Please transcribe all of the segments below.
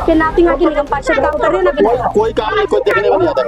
आपके नाती यहाँ की निगम पार्षद काम कर रहे हैं ना विधायक? कोई काम नहीं, कोई देखने वाला नहीं आता,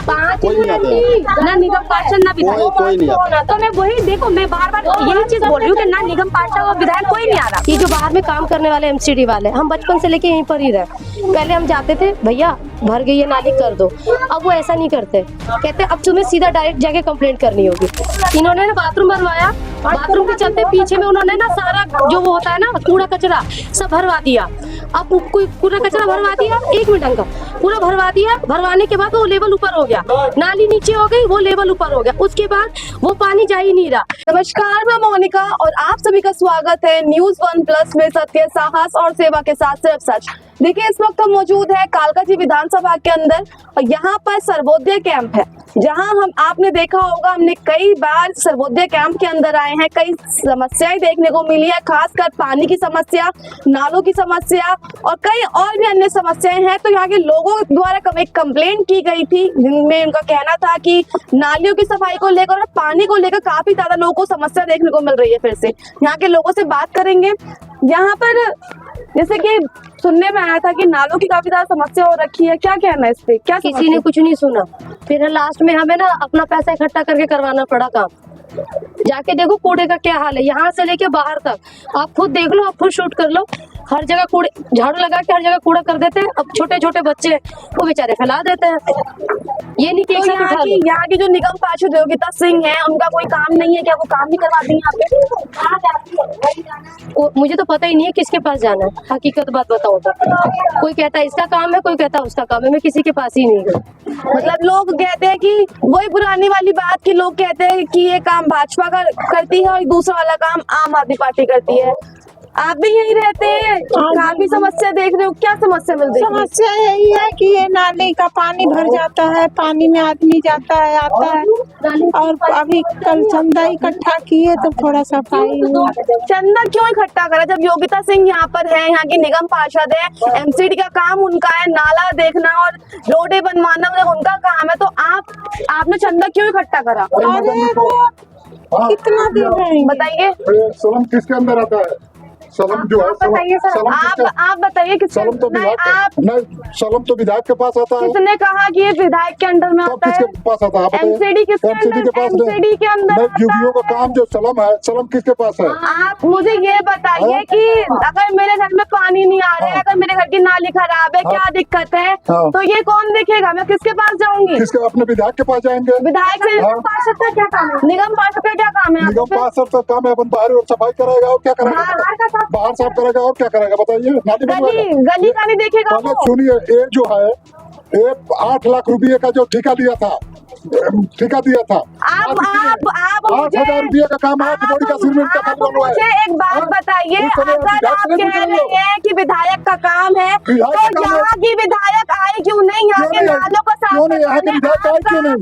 5 कोई नहीं आता है। ना निगम पार्षद ना विधायक, कोई नहीं आता। तो मैं वही देखो, मैं बार बार यही चीज बोल रही हूँ कि ना निगम पार्षद और विधायक कोई नहीं आ रहा। ये जो बाहर में काम करने वाले एमसीडी वाले, हम बचपन से लेके यहीं पर ही रहे। पहले हम जाते थे, भैया भर गई है नाली कर दो, अब वो ऐसा नहीं करते, कहते अब तुम्हें सीधा डायरेक्ट जाके कंप्लेंट करनी होगी। इन्होंने ना बाथरूम बनवाया, बाथरूम के चलते पीछे में उन्होंने ना सारा जो वो होता है ना कूड़ा कचरा सब भरवा दिया। अब कोई कूड़ा कचरा भरवा दिया, 1 मिनट का पूरा भरवा दिया, भरवाने के बाद वो लेवल ऊपर हो गया, नाली नीचे हो गई, वो लेवल ऊपर हो गया, उसके बाद वो पानी जा ही नहीं रहा। नमस्कार, मैं मोनिका और आप सभी का स्वागत है न्यूज़ 1+ में सत्य, साहस और सेवा के साथ सिर्फ सच। देखिए, इस वक्त हम मौजूद है कालकाजी विधानसभा के अंदर और यहाँ पर सर्वोदय कैंप है, जहाँ हम आपने देखा होगा, हमने कई बार सर्वोदय कैंप के अंदर आए हैं, कई समस्याएं देखने को मिली है, खासकर पानी की समस्या, नालों की समस्या और कई और भी अन्य समस्याएं हैं। तो यहाँ के लोगों द्वारा एक कंप्लेंट की गई थी, जिनमें उनका कहना था कि नालियों की सफाई को लेकर और पानी को लेकर काफी ज्यादा लोगों को समस्या देखने को मिल रही है। फिर से यहाँ के लोगों से बात करेंगे। यहाँ पर जैसे कि सुनने में आया था कि नालों की काफी ज्यादा समस्या हो रखी है, क्या कहना है इस पे? क्या किसी ने कुछ नहीं सुना, फिर लास्ट में हमें ना अपना पैसा इकट्ठा करके करवाना पड़ा काम। जाके देखो कूड़े का क्या हाल है, यहाँ से लेके बाहर तक, आप खुद देख लो, आप खुद शूट कर लो, हर जगह कूड़े, झाड़ू लगा के हर जगह कूड़ा कर देते हैं। अब छोटे छोटे बच्चे वो बेचारे फैला देते हैं, ये नहीं कि तो यहाँ की जो निगम पार्षद योगिता सिंह है, उनका कोई काम नहीं है क्या? वो काम नहीं करवाती हैं यहाँ पे? मुझे तो पता ही नहीं है किसके पास जाना है, हकीकत बात बताऊं तो। कोई कहता है इसका काम है, कोई कहता है उसका काम है, मैं किसी के पास ही नहीं गई। मतलब लोग कहते हैं कि वही पुरानी वाली बात की, लोग कहते हैं कि ये काम भाजपा करती है और दूसरा वाला काम आम आदमी पार्टी करती है। आप भी यही रहते हैं, काफी समस्या देख रहे हो, क्या समस्या मिल रही है? समस्या यही है कि ये नाले का पानी भर जाता है, पानी में आदमी जाता है आता है, और अभी कल चंदा इकट्ठा किए तो थोड़ा सफाई हुआ। चंदा क्यों इकट्ठा करा जब योगिता सिंह यहाँ पर है, यहाँ की निगम पार्षद है, एमसीडी का काम उनका है, नाला देखना और रोडे बनवाना मतलब उनका काम है, तो आपने चंदा क्यों इकट्ठा करा? कितना दिन बताइए। सलम किसके अंदर आता है? सलम जो है, आप बताइए कि सलम तो विधायक नहीं, सलम तो विधायक के पास आता है। किसने कहा कि ये विधायक के अंडर में आता है? किसके पास आता है? एमसीडी के पास। एमसीडी के अंदर यूपीओ का काम जो सलम है, सलम किसके पास है? आप मुझे ये बताइए कि अगर मेरे घर में पानी नहीं आ रहा है, अगर मेरे घर की नाली खराब है, क्या दिक्कत है, तो ये कौन देखेगा? मैं किसके पास जाऊंगी? किसके? अपने विधायक के पास जाएंगे। विधायक से निगम पार्षद का क्या काम है? निगम पार्षद का क्या काम है? निगम पार्षद का काम है अपन बाहर और सफाई कराएगा और क्या करेगा? बाहर साफ करेगा और क्या करेगा बताइए? गली का नहीं देखेगा। सुनिए, ये जो है, ये 8 लाख रुपए का जो ठेका दिया था, आप 8,000 रुपये का काम, 8 बोरी का सीमेंट का काम हुआ है। मुझे एक बात बताइए, अगर आप कह रहे हैं कि विधायक का काम है, तो यहाँ की विधायक आए क्यों नहीं? यहाँ के नालों को साफ क्यों नहीं? यहाँ के विधायक आए क्यों नहीं?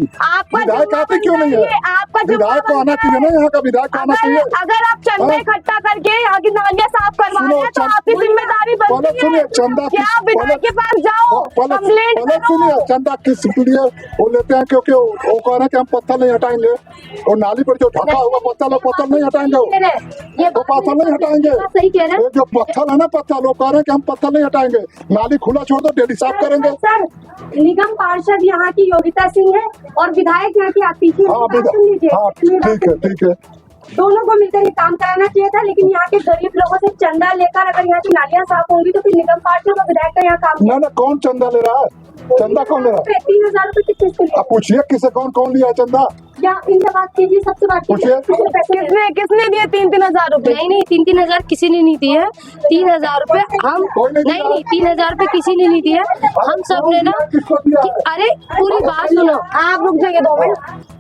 विधायक आते क्यों नहीं है? आपका विधायक को आना चाहिए ना, यहाँ का विधायक आना चाहिए। अगर आप चंदा इकट्ठा करके यहाँ की नालियाँ साफ करवा रहे हैं, तो आपकी जिम्मेदारी बनती है। चंदा क्या विधायक के पास जाओ, कंप्लेंट सुनिए, चंदा किस लिए वो लेते हैं? क्योंकि वो कह रहे हैं कि हम पत्थर नहीं हटाएंगे, और नाली पर जो ढका हुआ पत्थर नहीं हटाएंगे, वो पत्थर नहीं हटाएंगे। सही कह रहे हैं। जो पत्थर है ना, पत्थर, वो कह रहे हैं कि हम पत्थर नहीं हटाएंगे, नाली खुला छोड़ दो, डेली साफ करेंगे। सर, निगम पार्षद यहाँ की योगिता सिंह है और विधायक यहाँ की आतिशी है। ठीक है, दोनों को मिलकर ये काम कराना चाहिए था, लेकिन यहाँ के गरीब लोगों से चंदा लेकर अगर यहाँ की नालियाँ साफ होंगी तो फिर निगम पार्षद और विधायक का यहाँ काम ना कौन चंदा ले रहा है? चंदा कौन ले रहा है? 3,000 रुपए किस चीज के? आप पूछिए किसे, कौन लिया चंदा? या इनसे बात कीजिए, सबसे बात कीजिए। किसने दिए 3,000 रुपए? नहीं, 3,000 किसी ने नहीं दिए। 3,000 रुपए हम नहीं 3,000 रुपए किसी ने नहीं दिए। हम सब ने ना, अरे पूरी बात सुनो, आप रुक जाइए 2 मिनट।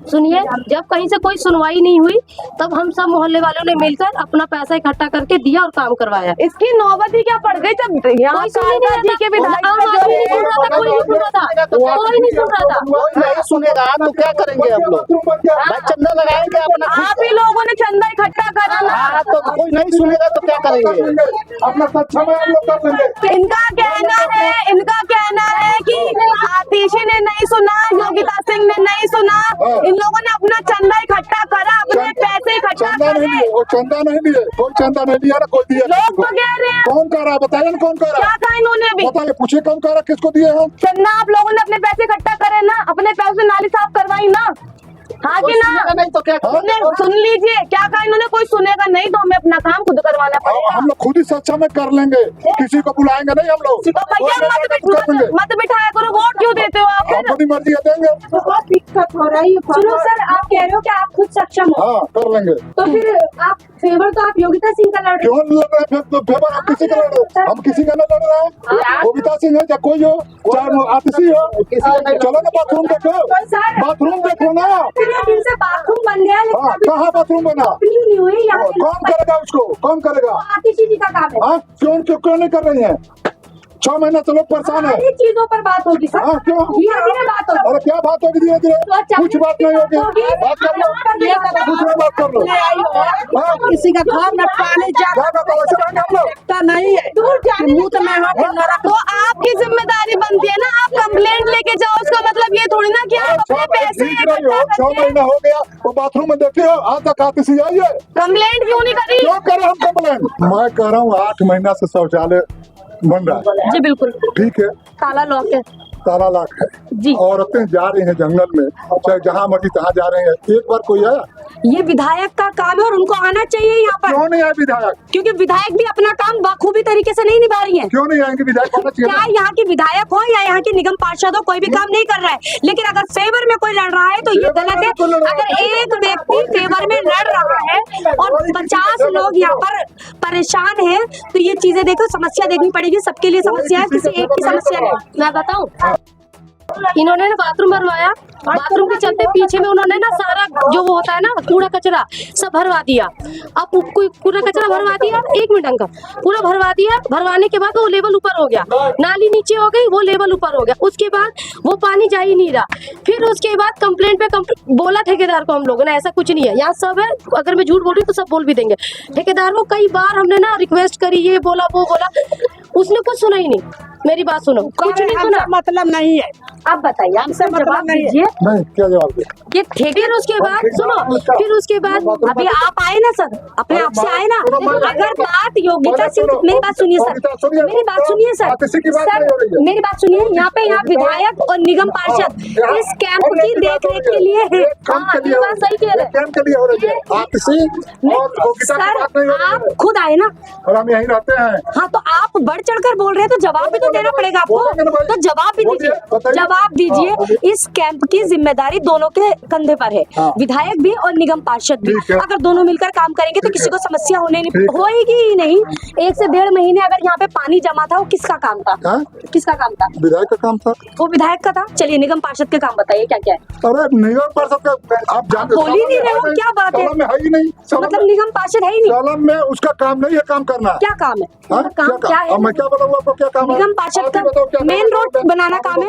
सुनिए, जब कहीं से कोई सुनवाई नहीं हुई, तब हम सब मोहल्ले वालों ने मिलकर अपना पैसा इकट्ठा करके दिया और काम करवाया। इसकी नौबत ही क्या पड़ गई जब यहाँ कालकाजी के विधायक कोई नहीं सुन रहा था। नहीं सुनेगा तो क्या करेंगे हम लोग? भाई चंदा लगाएंगे अपना। आप ही लोगों ने चंदा इकट्ठा करा ना, तो कोई नहीं सुनेगा तो क्या करेंगे? अपना सक्षम है, हम लोग कर लेंगे। इनका कहना है कि आतिशी ने नहीं सुना, योगिता सिंह ने नहीं सुना, इन लोगों ने अपना चंदा इकट्ठा करा, अपने पैसे इकट्ठा नहीं लिए, वो चंदा नहीं लिए, कोई चंदा नहीं लिया ना, कोई दिया लोग तो कह रहे हैं। कौन कह रहा है? बताइए ना कौन कह रहा क्या है? कहा इन्होंने अभी? बताइए, पूछिए कौन कह रहा है, किसको दिए हम? चंदा आप लोगों ने अपने पैसे इकट्ठा करे ना, अपने पैसे से नाली साफ करवाई ना, हाँ कि ना? नहीं तो क्या सुन लीजिए क्या कहा इन्होंने, कोई सुनेगा नहीं तो हमें अपना काम खुद करवाना पड़ेगा। हम लोग खुद ही सच्चा में कर लेंगे, किसी को बुलाएंगे नहीं हम लोग। तो भैया मत बिठाया करो, वोट क्यों देते हो आप? हम अपनी मर्जी का देंगे। बहुत दिक्कत हो रही है। सुनो सर, आप कह रहे हो कि आप खुद सक्षम हो, हाँ कर लेंगे। तो फिर आप फेवर तो आप योगिता सिंह का लड़ रहे हो। क्यों लड़ रहे हैं? फेवर हम किसी का लड़ रहे हैं? हम किसी का नहीं लड़ रहे हैं। योगिता सिंह है या कोई हो, चाहे आतिशी हो, चलो ना बाथरूम देखो, बाथरूम देखो ना। इतने दिन से बाथरूम बन गया लेकिन हाँ, अभी कहाँ बाथरूम बना? ओपनिंग नहीं हुई यहाँ पे। कौन करेगा उसको? कौन करेगा? आतिशी जी का काम है। हाँ क्यों क्यों क्यों नहीं कर रही हैं? 6 महीने से लोग परेशान है। सारी चीजों पर बात होगी सर, हाँ क्यों? धीरे धीरे बात होगी। अरे क्या बात होगी धीरे धीरे? कुछ बात नहीं होगी, बात कर लो, दूसरा बात कर लो। हाँ, किसी का घर न पानी क्या बताओ, ऐसे रहेंगे हम लोग? जाता नहीं है, दूर जाने मुँह तो मैं तो आपकी जिम्मेदारी बनती है ना, आप कंप्लेंट लेके जाओ, उसका मतलब ये थोड़ी ना कि आप अपने पैसे ठीक रही हो, 6 महीना हो गया, वो बाथरूम में देखे हो, आज तक आतिशी आई है? कंप्लेंट क्यों नहीं करी? क्यों करे हम कंप्लेन? मैं कह रहा हूँ 8 महीना से शौचालय बन रहा है, जी बिल्कुल, ठीक है, ताला लॉक है ताला लाख है, जी। औरतें जा रही हैं जंगल में, चाहे जहाँ मर्जी तहाँ जा रहे हैं, एक बार कोई आया? ये विधायक का काम है और उनको आना चाहिए यहाँ पर, क्यों नहीं आए विधायक? क्योंकि विधायक भी अपना काम बखूबी तरीके से नहीं निभा रही है। क्यों नहीं आएंगे विधायक? आना चाहिए क्या ना। यहाँ की विधायक हो या यहाँ की निगम पार्षद हो, कोई भी काम नहीं कर रहा है, लेकिन अगर फेवर में कोई लड़ रहा है तो ये गलत है। अगर एक व्यक्ति फेवर में लड़ रहा है और 50 लोग यहाँ पर परेशान हैं, तो ये चीजें देखो, समस्या देखनी पड़ेगी, सबके लिए समस्या है, किसी एक की समस्या नहीं। मैं बताऊँ, इन्होंने ना बाथरूम भरवाया, बाथरूम के चलते पीछे में उन्होंने ना सारा जो वो होता है ना कूड़ा कचरा सब भरवा दिया। अब कोई कूड़ा कचरा भरवा दिया, 1 मिनट अंकल, पूरा भरवा दिया, भरवाने के बाद वो लेवल ऊपर हो गया, नाली नीचे हो गई, वो लेवल ऊपर हो गया, उसके बाद वो पानी जा ही नहीं रहा। फिर उसके बाद कंप्लेंट पे बोला ठेकेदार को हम लोगों ने, ऐसा कुछ नहीं है, यहाँ सब है, अगर मैं झूठ बोल रही हूँ तो सब बोल भी देंगे। ठेकेदार को कई बार हमने ना रिक्वेस्ट करी, ये बोला वो बोला, उसने कुछ सुना ही नहीं। मेरी बात सुनो, कुछ नहीं सुना। मतलब नहीं है, आप बताइए, आप सब जवाब दीजिए। नहीं, क्या जवाब दे? ये ठेकेदार उसके बाद सुनो, फिर उसके बाद अभी आप आए ना सर, अपने आप से आए ना, अगर बात योगिता सिंह, मेरी बात सुनिए सर, मेरी बात सुनिए सर, सर मेरी बात सुनिए, यहाँ पे यहाँ विधायक और निगम पार्षद इस कैंप की देखरेख के लिए है। हाँ, ये बात सही कह रहे हैं। कैंप के लिए हो रही है आतिशी और योगिता की बात नहीं हो सर, रही आप है। खुद आए ना, और हम यहीं रहते हैं। हाँ तो आप बढ़ चढ़कर बोल रहे हैं तो जवाब भी तो देना पड़ेगा आपको, तो जवाब भी दीजिए, जवाब दीजिए। इस कैंप की जिम्मेदारी दोनों के कंधे पर है, विधायक भी और निगम पार्षद भी। अगर दोनों मिलकर काम करेंगे तो किसी को समस्या होएगी ही नहीं। 1 से 1.5 महीने अगर यहाँ पे पानी जमा था, वो किसका काम था? किसका काम था? विधायक का काम था, वो विधायक का था। चलिए निगम पार्षद के काम बताइए क्या क्या है। अरे निगम पार्षद का आप जानते बोल ही नहीं रहे हो, क्या बात है? सालन में है ही नहीं, मतलब निगम पार्षद है ही नहीं, सालन में उसका काम नहीं है काम करना। क्या काम है? हाँ? काम क्या है? अब मैं क्या बताऊँ आपको, क्या काम है? निगम पार्षद आप ही बताओ क्या का काम मेन है? रोड बनाना काम है।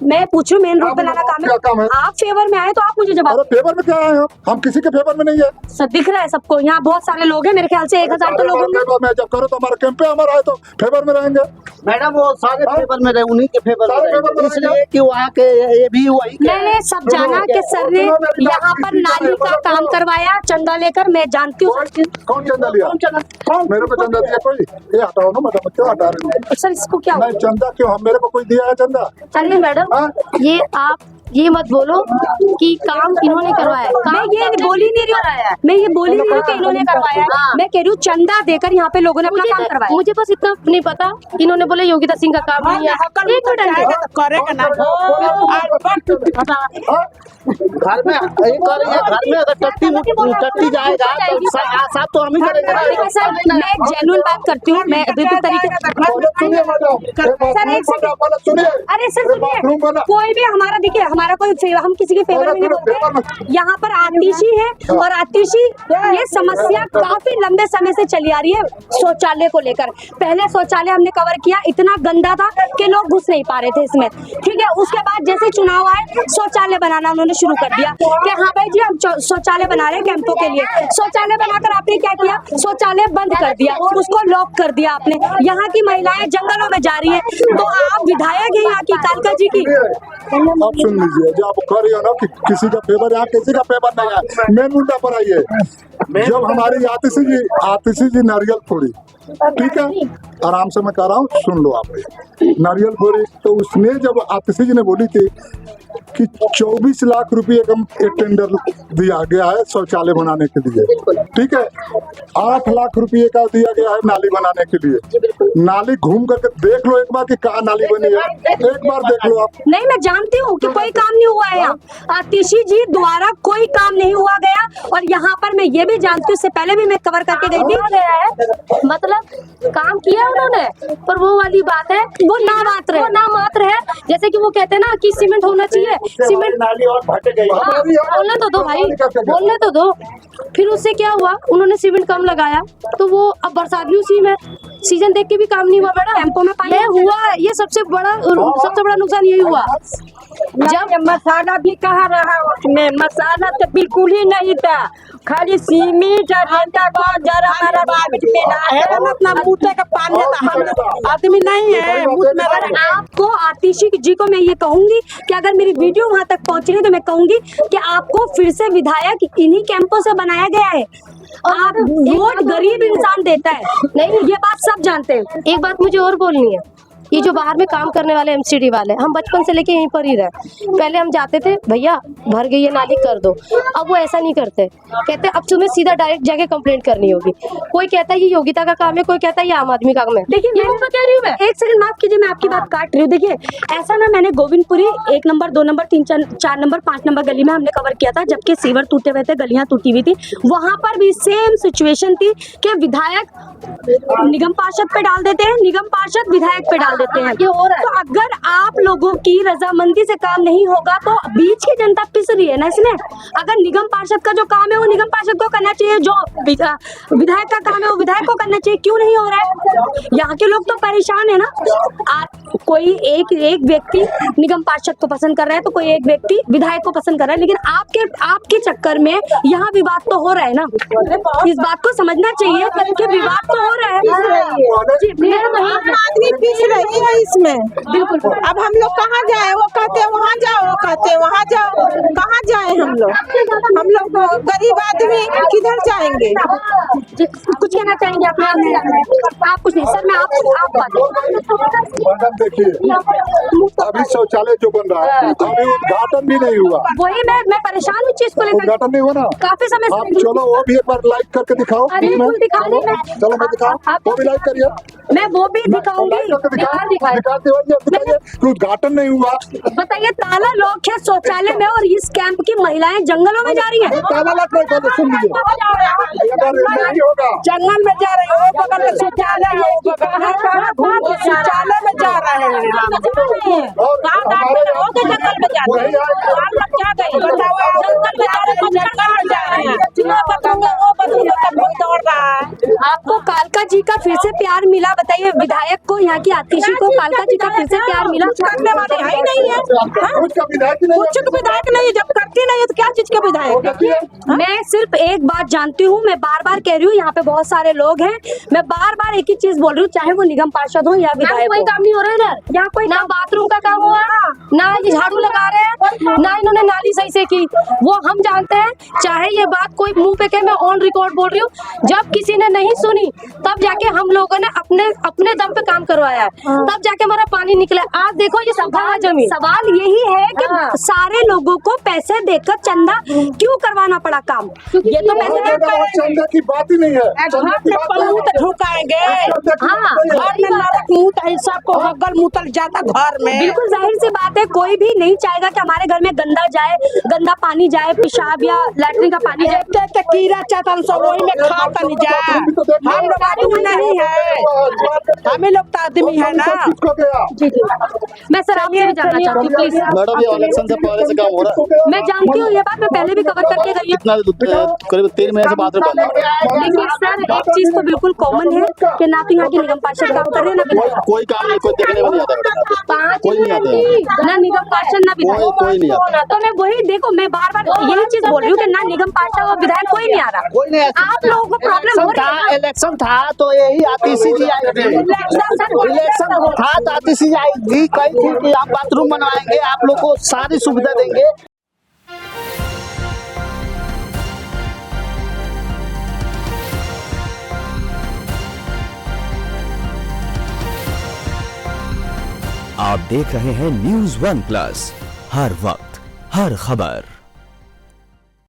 मैं पूछूं, मेन रोड आप बनाना बताओ क्या काम काम है? है। आप फेवर में आए तो आप मुझे जवाब। अरे फेवर में क्या आए हम किसी के फेवर में नहीं है। सर दिख रहा है सबको, यहाँ बहुत सारे लोग हैं, मेरे ख्याल से 1000 तो लोग होंगे। मैं जब करो तो हमारे कैंप पे हमारा आए तो फेवर में रहेंगे। मैडम वो सारे फेवर में रहे, उन्हीं के फेवर में सारे फेवर में रहे, इसलिए कि वहाँ के ये भी वही के मैंने सब जाना कि सर ने यहाँ पर नाली का काम करवाया चंदा लेकर, मैं जानती हूँ। कौन चंदा लिया? मेरे को चंदा दिया कोई? ये हटाओ ना मैडम, क्यों हटा रहे हैं? सर इसको क्या नहीं चंदा क्यों, हम मेरे को कोई दिया है चंदा? अरे मैडम, ये आप ये मत बोलो कि काम इन्होंने करवाया है। मैं ये बोल ही नहीं रही हूँ, मैं ये बोल ही नहीं रही कि इन्होंने करवाया है। मैं कह रही हूँ चंदा देकर यहाँ पे लोगों ने अपना काम करवाया। मुझे बस इतना नहीं पता, इन्होंने बोले योगिता सिंह का काम नहीं है। एक मिनट करेगा ना। घर में ये करेंगे, घर में अगर टट्टी जाएगा तो साफ तो हम ही करेंगे ना। देखिए सर, मैं जेन्युइन बात करती हूँ, मैं बिल्कुल तरीके सुनिए मैडम, सर एक सेकंड, सुनिए, अरे सर सुनिए, कोई भी हमारा देखिए, हमारा कोई हम किसी के फेवर में नहीं बोलते। यहाँ पर आतिशी है और आतिशी ये समस्या काफी लंबे समय से चली आ रही है शौचालय को लेकर। पहले शौचालय हमने कवर किया, इतना गंदा था कि लोग घुस नहीं पा रहे थे इसमें, ठीक है। उसके बाद जैसे चुनाव आए, शौचालय बनाना उन्होंने शुरू कर दिया कि हाँ भाई जी हम शौचालय बना रहे हैं कैंपों के लिए। शौचालय बनाकर आपने क्या किया? शौचालय बंद कर दिया, उसको लॉक कर दिया आपने। यहाँ की महिलाएं जंगलों में जा रही है, तो आप विधायक है यहाँ की कालका जी की, आप सुन लीजिए। लीजिए, जो आप कह रही हो ना कि किसी का फेवर, यहाँ किसी का फेवर नहीं है। मेन मुद्दा पर आइए। जब हमारी आतिशी जी नारियल फोड़ी, ठीक है, आराम से मैं कह रहा हूँ, सुन लो आप नारियल फोड़ी, तो उसने जब आतिशी जी ने बोली थी कि 24 लाख रुपए का एक टेंडर दिया गया है शौचालय बनाने के लिए, ठीक है, 8 लाख रुपए का दिया गया है नाली बनाने के लिए। नाली घूम करके देख लो एक बार कि कहाँ नाली बनी है, एक बार देख लो आप। नहीं, मैं जानती हूँ कि कोई काम नहीं हुआ है यहाँ, आतिशी जी द्वारा कोई काम नहीं हुआ गया। और यहाँ पर मैं ये भी जानती हूँ, इससे पहले भी मैं कवर करके गई थी, मतलब काम किया उन्होंने, पर वो वाली बात है, वो नामात्र है। जैसे कि वो कहते हैं ना कि सीमेंट होना चाहिए, सीमेंट नाली और फट गई। बोलने तो दो भाई, बोलने तो दो। फिर उससे क्या हुआ, उन्होंने सीमेंट कम लगाया, तो वो अब बरसात भी उसी में, सीजन देख के भी काम नहीं हुआ बेटा, टेम्पो में पानी हुआ। ये सबसे बड़ा नुकसान यही हुआ। जब मसाला भी कहा रहा, उसमें मसाला तो बिल्कुल ही नहीं था, खाली सीमेंट और आटा का जरा हमारा अपना मुँह का पानी आदमी नहीं है। आपको आतिशी जी को मैं ये कहूंगी कि अगर मेरी वीडियो वहां तक पहुंची है तो मैं कहूंगी कि आपको फिर से विधायक इन्हीं कैंपों से बनाया गया है। आप वोट गरीब इंसान देता है, नहीं, ये बात सब जानते हैं। एक बात मुझे और बोलनी है, ये जो बाहर में काम करने वाले एमसीडी वाले, हम बचपन से लेके यहीं पर ही रहे। पहले हम जाते थे, भैया भर गई है नाली कर दो, अब वो ऐसा नहीं करते, कहते अब तुम्हें सीधा डायरेक्ट जाके कंप्लेंट करनी होगी। कोई कहता है ये योगिता का काम है, कोई कहता है ये आम आदमी का काम है। देखिए मैं तो कह रही हूँ, मैं एक सेकंड माफ कीजिए, मैं आपकी बात काट रही हूँ। देखिए ऐसा ना, मैंने Govindpuri 1 number 2 number 3 4 number 5 number गली में हमने कवर किया था, जबकि सीवर टूटे हुए थे, गलियां टूटी हुई थी, वहां पर भी सेम सिचुएशन थी कि विधायक निगम पार्षद पे डाल देते हैं, निगम पार्षद विधायक पे डाल देते हैं। तो अगर आप लोगों की रजामंदी से काम नहीं होगा तो बीच की जनता पिस रही है ना इसमें। अगर निगम पार्षद का जो काम है वो निगम पार्षद को करना चाहिए, जो विधायक का काम है वो विधायक को करना चाहिए, क्यों नहीं हो रहा है? यहाँ के लोग तो परेशान है ना। कोई एक व्यक्ति निगम पार्षद को पसंद कर रहा है तो कोई एक व्यक्ति विधायक को पसंद कर रहा है, लेकिन आपके चक्कर में यहाँ विवाद तो हो रहा है ना। इस बात को समझना चाहिए कि विवाद तो हो रहा है। आदमी पीस रही है इसमें, बिल्कुल। अब हम लोग कहाँ जाए, वो कहते हैं वहाँ जाओ, वो कहते हैं वहाँ जाओ, कहाँ जाए हम लोग गरीब आदमी किधर जाएंगे? कुछ कहना चाहेंगे आप? कुछ नहीं सर, मैं आप मैडम देखिए, अभी शौचालय जो बन रहा है अभी उद्घाटन भी नहीं हुआ। वही मैं परेशान हूँ चीज को लेकर, उद्घाटन नहीं हुआ ना, काफी समय आप चलो वो भी एक बार लाइव करके दिखाओ। बिल्कुल दिखा दें, चलो मैं दिखाऊं, वो भी लाइव करिए, मैं वो भी दिखाऊंगी। दिखाते हुए उद्घाटन नहीं हुआ। बताइए, ताला लॉक है शौचालय में और इस कैंप की महिलाएं जंगलों में जा रही है। ताला लॉक नहीं कर, सुन लीजिए, नहीं होगा, जंगल में जा रहे हो, बगल में शौचालय है, शौचालय में जा रहे हैं। जंगल में जा रहे हैं। आपको कालका जी का फिर से प्यार मिला? बताइए विधायक को, यहाँ की आतिशी को कालका जी का फिर से प्यार मिला? करने वाले है ही नहीं है, कुछ विधायक नहीं, जब करती नहीं है तो क्या चीज के विधायक? मैं सिर्फ एक बात जानती हूँ, मैं बार बार कह रही हूँ, यहाँ पे बहुत सारे लोग हैं, मैं बार बार एक ही चीज बोल रही हूँ, चाहे वो निगम पार्षद हो या विधायक, कोई काम नहीं हो रहा है इधर। यहाँ कोई ना बाथरूम का काम हुआ, ना ये झाड़ू लगा रहे हैं, ना इन्होंने नाली सही से की। वो हम जानते हैं, चाहे ये बात कोई मुंह पे कहे, मैं ऑन रिकॉर्ड बोल रही हूँ, जब किसी ने नहीं सुनी तब जाके हम लोगों ने अपने दम पे काम करवाया है, तब जाके हमारा पानी निकला। आज देखो ये सवाल यही है कि सारे लोगों को पैसे देकर चंदा क्यों करवाना पड़ा काम? ये तो पैसे चंदा की बात ही नहीं है, ढुकाएंगे, हाँ, सबको हगल मुतल जाता घर में। बिल्कुल जाहिर सी बात है, कोई भी नहीं चाहेगा कि हमारे घर में गंदा पानी जाए, पेशाब या लैट्रिन का पानी जाए। कीड़ा चातन सब वही में खा कर जाए। हम लोग आदमी नहीं है, हमें लोग तो आदमी है ना। जी जी, मैं सर आपसे भी जानना चाहती हूँ प्लीज। मैडम ये इलेक्शन से पहले से काम हो रहा है? मैं जानती हूँ ये बात, मैं पहले भी कवर करके गई हूँ। करीब 3 महीने से बाथरूम बंद है। लेकिन सर एक चीज तो बिल्कुल कॉमन है कि ना तो यहाँ की निगम पार्षद काम कर रहे हैं, ना विधायक। कोई काम नहीं, कोई देखने वाली आता है। 5 कोई नहीं आते हैं। ना निगम पार्षद ना विधायक कोई नहीं आता। तो मैं वही देखो, मैं बार बार यही चीज बोल रही हूँ कि ना निगम पार्षद और विधायक कोई नहीं आ रहा। कोई नहीं आता। आप लोगों को प्रॉब्लम हो रही है। इलेक्शन था तो यही आतिशी जी आई थी। इलेक्शन था तो आतिशी जी आई थी, कही थी कि आप बाथरूम बनवाएंगे, आप लोग को सारी सुविधा देंगे। आप देख रहे हैं न्यूज़ 1 प्लस, हर वक्त हर खबर।